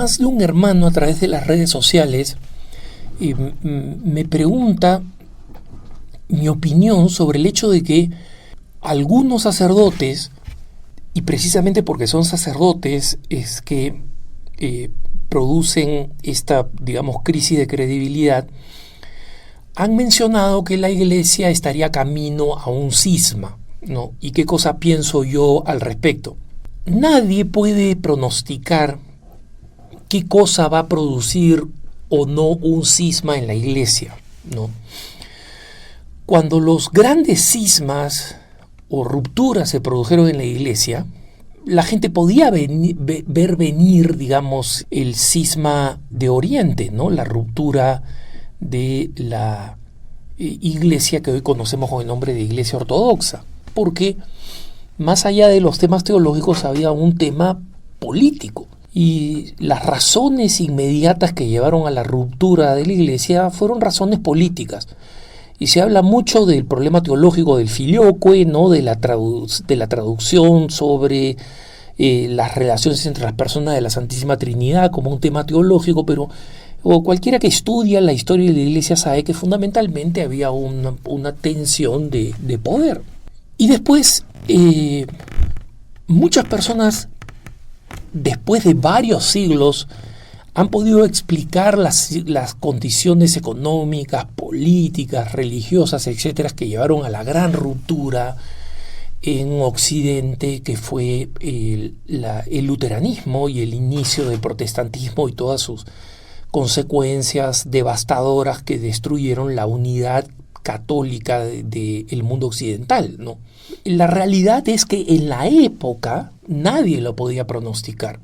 más de un hermano a través de las redes sociales me pregunta mi opinión sobre el hecho de que algunos sacerdotes, y precisamente porque son sacerdotes, es que producen esta, digamos, crisis de credibilidad, han mencionado que la Iglesia estaría camino a un cisma, ¿no? ¿Y qué cosa pienso yo al respecto? Nadie puede pronosticar qué cosa va a producir o no un cisma en la Iglesia, ¿no? Cuando los grandes cismas o rupturas se produjeron en la Iglesia, la gente podía ver venir, digamos, el cisma de Oriente, ¿no? La ruptura de la Iglesia que hoy conocemos con el nombre de Iglesia Ortodoxa, porque más allá de los temas teológicos había un tema político, y las razones inmediatas que llevaron a la ruptura de la Iglesia fueron razones políticas. Y se habla mucho del problema teológico del filioque, ¿no? de la traducción sobre las relaciones entre las personas de la Santísima Trinidad como un tema teológico, pero cualquiera que estudia la historia de la Iglesia sabe que fundamentalmente había una tensión de poder. Y después, muchas personas, después de varios siglos, han podido explicar las condiciones económicas, políticas, religiosas, etcétera, que llevaron a la gran ruptura en Occidente, que fue el luteranismo y el inicio del protestantismo y todas sus consecuencias devastadoras que destruyeron la unidad católica del mundo occidental, ¿no? La realidad es que en la época nadie lo podía pronosticar.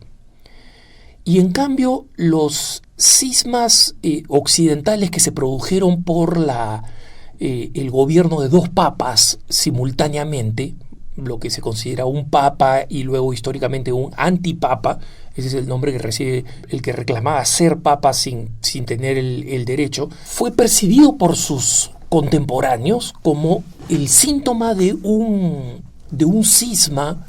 Y en cambio, los cismas occidentales que se produjeron por el gobierno de dos papas simultáneamente, lo que se considera un papa y luego históricamente un antipapa, ese es el nombre que recibe el que reclamaba ser papa sin tener el derecho, fue percibido por sus contemporáneos como el síntoma de un cisma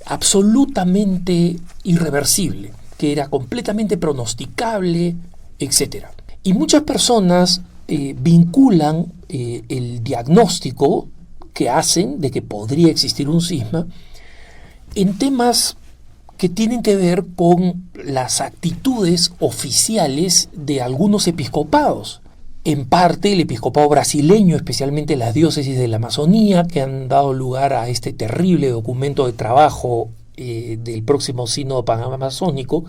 absolutamente irreversible, que era completamente pronosticable, etc. Y muchas personas vinculan el diagnóstico que hacen de que podría existir un cisma en temas que tienen que ver con las actitudes oficiales de algunos episcopados. En parte el episcopado brasileño, especialmente las diócesis de la Amazonía, que han dado lugar a este terrible documento de trabajo del próximo sínodo panamazónico,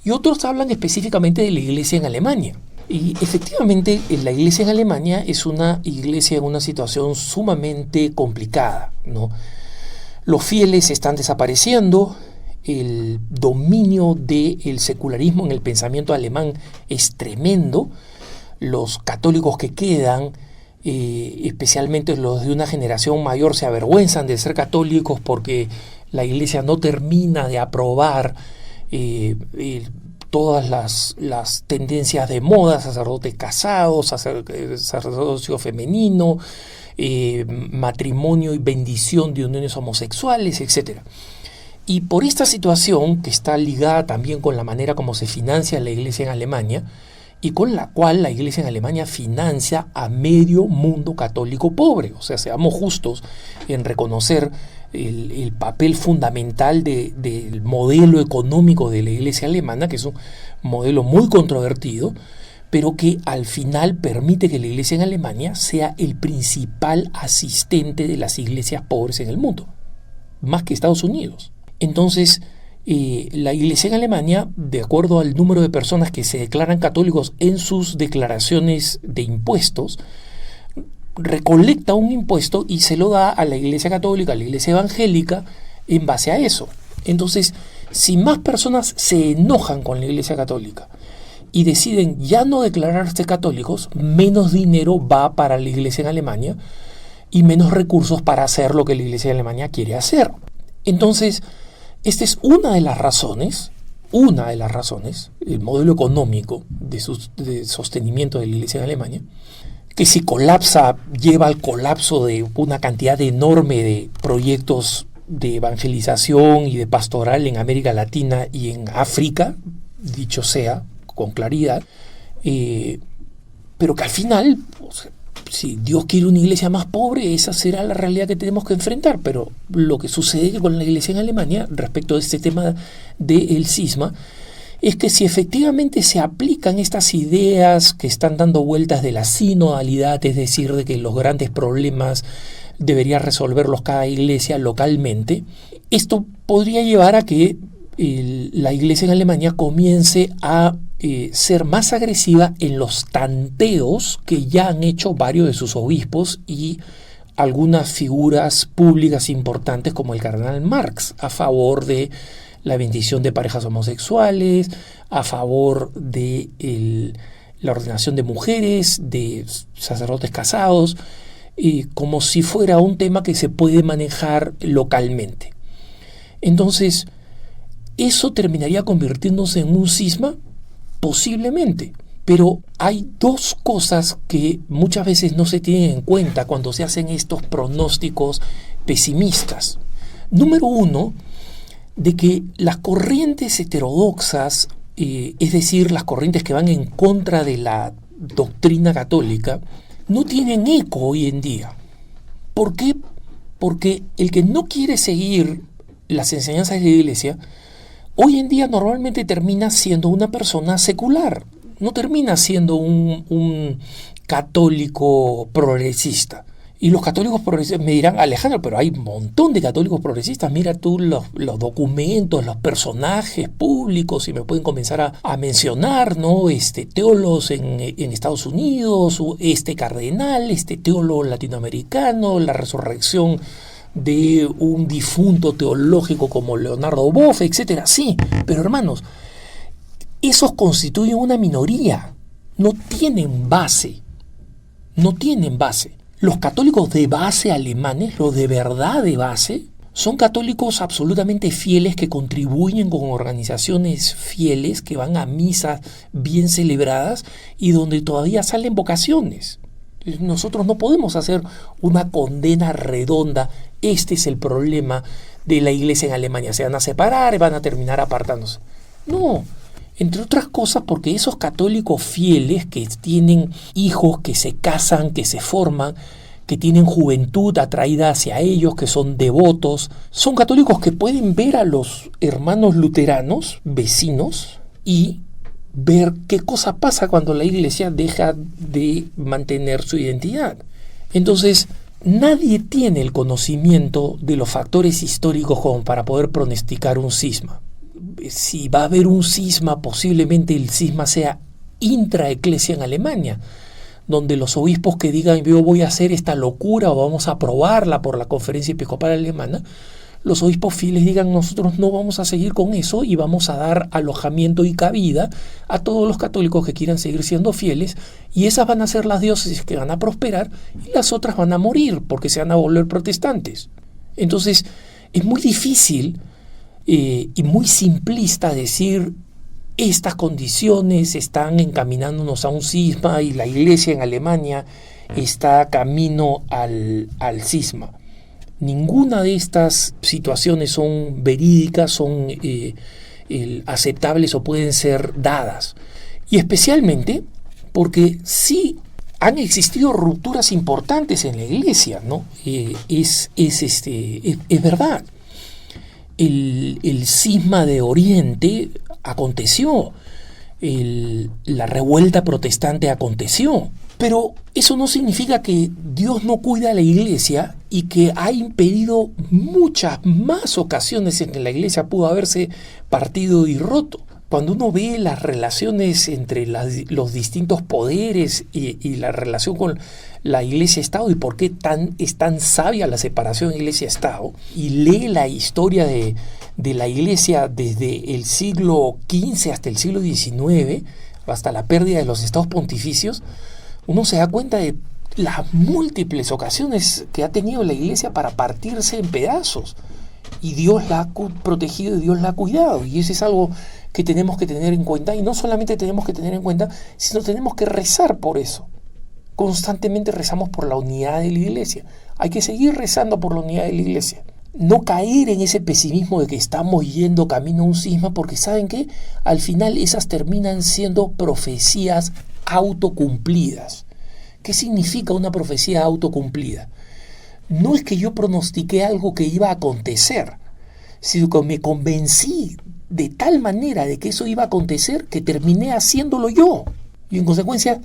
y otros hablan específicamente de la iglesia en Alemania. Y efectivamente la iglesia en Alemania es una iglesia en una situación sumamente complicada, ¿no? Los fieles están desapareciendo, el dominio del secularismo en el pensamiento alemán es tremendo, los católicos que quedan, especialmente los de una generación mayor, se avergüenzan de ser católicos porque la iglesia no termina de aprobar todas las tendencias de moda, sacerdotes casados, sacerdocio femenino, matrimonio y bendición de uniones homosexuales, etc. Y por esta situación, que está ligada también con la manera como se financia la iglesia en Alemania, y con la cual la iglesia en Alemania financia a medio mundo católico pobre. O sea, seamos justos en reconocer el papel fundamental del modelo económico de la iglesia alemana, que es un modelo muy controvertido, pero que al final permite que la iglesia en Alemania sea el principal asistente de las iglesias pobres en el mundo, más que Estados Unidos. Entonces, la iglesia en Alemania, de acuerdo al número de personas que se declaran católicos en sus declaraciones de impuestos, recolecta un impuesto y se lo da a la iglesia católica, a la iglesia evangélica, en base a eso. Entonces, si más personas se enojan con la iglesia católica y deciden ya no declararse católicos, menos dinero va para la iglesia en Alemania y menos recursos para hacer lo que la iglesia en Alemania quiere hacer. Entonces, esta es una de las razones, el modelo económico de sostenimiento de la iglesia en Alemania, que si colapsa, lleva al colapso de una cantidad enorme de proyectos de evangelización y de pastoral en América Latina y en África, dicho sea, con claridad, pero que al final, o sea, si Dios quiere una iglesia más pobre, esa será la realidad que tenemos que enfrentar. Pero lo que sucede con la iglesia en Alemania respecto a este tema del cisma es que si efectivamente se aplican estas ideas que están dando vueltas de la sinodalidad, es decir, de que los grandes problemas debería resolverlos cada iglesia localmente, esto podría llevar a que la iglesia en Alemania comience a ser más agresiva en los tanteos que ya han hecho varios de sus obispos y algunas figuras públicas importantes como el cardenal Marx a favor de la bendición de parejas homosexuales, a favor de la ordenación de mujeres, de sacerdotes casados, como si fuera un tema que se puede manejar localmente. Entonces, ¿eso terminaría convirtiéndose en un cisma? Posiblemente, pero hay dos cosas que muchas veces no se tienen en cuenta cuando se hacen estos pronósticos pesimistas. Número uno, de que las corrientes heterodoxas, es decir, las corrientes que van en contra de la doctrina católica, no tienen eco hoy en día. ¿Por qué? Porque el que no quiere seguir las enseñanzas de la Iglesia hoy en día normalmente termina siendo una persona secular, no termina siendo un católico progresista. Y los católicos progresistas me dirán, Alejandro, pero hay un montón de católicos progresistas, mira tú los documentos, los personajes públicos, y me pueden comenzar a mencionar, ¿no? Teólogos en Estados Unidos, este cardenal, este teólogo latinoamericano, la resurrección de un difunto teológico como Leonardo Boff, etcétera. Sí, pero hermanos, esos constituyen una minoría, no tienen base. Los católicos de base alemanes, los de verdad de base, son católicos absolutamente fieles que contribuyen con organizaciones fieles, que van a misas bien celebradas y donde todavía salen vocaciones. Nosotros no podemos hacer una condena redonda. Este es el problema de la iglesia en Alemania. Se van a separar y van a terminar apartándose. No, entre otras cosas porque esos católicos fieles que tienen hijos, que se casan, que se forman, que tienen juventud atraída hacia ellos, que son devotos, son católicos que pueden ver a los hermanos luteranos, vecinos, y ver qué cosa pasa cuando la iglesia deja de mantener su identidad. Entonces, nadie tiene el conocimiento de los factores históricos como para poder pronosticar un cisma. Si va a haber un cisma, posiblemente el cisma sea intraeclesia en Alemania, donde los obispos que digan yo voy a hacer esta locura o vamos a aprobarla por la Conferencia Episcopal Alemana, los obispos fieles digan nosotros no vamos a seguir con eso y vamos a dar alojamiento y cabida a todos los católicos que quieran seguir siendo fieles, y esas van a ser las diócesis que van a prosperar y las otras van a morir porque se van a volver protestantes. Entonces es muy difícil y muy simplista decir estas condiciones están encaminándonos a un cisma y la iglesia en Alemania está camino al cisma. Ninguna de estas situaciones son verídicas, son aceptables o pueden ser dadas. Y especialmente porque sí han existido rupturas importantes en la iglesia, ¿no? Es verdad. El cisma de Oriente aconteció, la revuelta protestante aconteció, pero eso no significa que Dios no cuida a la iglesia y que ha impedido muchas más ocasiones en que la iglesia pudo haberse partido y roto. Cuando uno ve las relaciones entre los distintos poderes y la relación con la Iglesia-Estado y por qué es tan sabia la separación Iglesia-Estado, y lee la historia de la Iglesia desde el siglo XV hasta el siglo XIX, hasta la pérdida de los estados pontificios, uno se da cuenta de las múltiples ocasiones que ha tenido la Iglesia para partirse en pedazos. Y Dios la ha protegido y Dios la ha cuidado. Y eso es algo que tenemos que tener en cuenta. Y no solamente tenemos que tener en cuenta, sino tenemos que rezar por eso. Constantemente rezamos por la unidad de la iglesia. Hay que seguir rezando por la unidad de la iglesia. No caer en ese pesimismo de que estamos yendo camino a un cisma, porque ¿saben qué? Al final esas terminan siendo profecías autocumplidas. ¿Qué significa una profecía autocumplida? No es que yo pronostiqué algo que iba a acontecer, sino que me convencí de tal manera de que eso iba a acontecer que terminé haciéndolo yo. Y en consecuencia,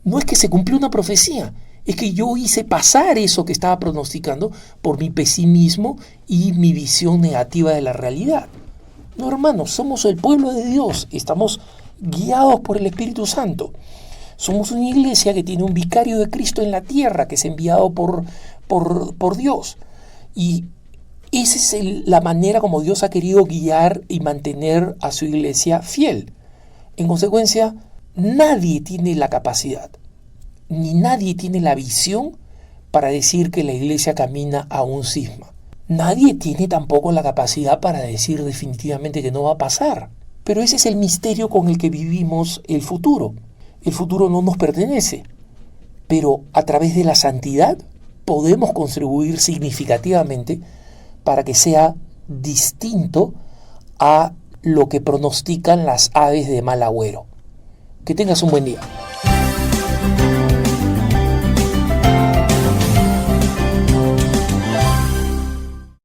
no es que se cumplió una profecía, es que yo hice pasar eso que estaba pronosticando por mi pesimismo y mi visión negativa de la realidad. No, hermanos, somos el pueblo de Dios, estamos guiados por el Espíritu Santo. Somos una iglesia que tiene un vicario de Cristo en la tierra, que es enviado por Dios. Y esa es la manera como Dios ha querido guiar y mantener a su iglesia fiel. En consecuencia, nadie tiene la capacidad, ni nadie tiene la visión para decir que la iglesia camina a un cisma. Nadie tiene tampoco la capacidad para decir definitivamente que no va a pasar. Pero ese es el misterio con el que vivimos el futuro. El futuro no nos pertenece, pero a través de la santidad podemos contribuir significativamente para que sea distinto a lo que pronostican las aves de mal agüero. Que tengas un buen día.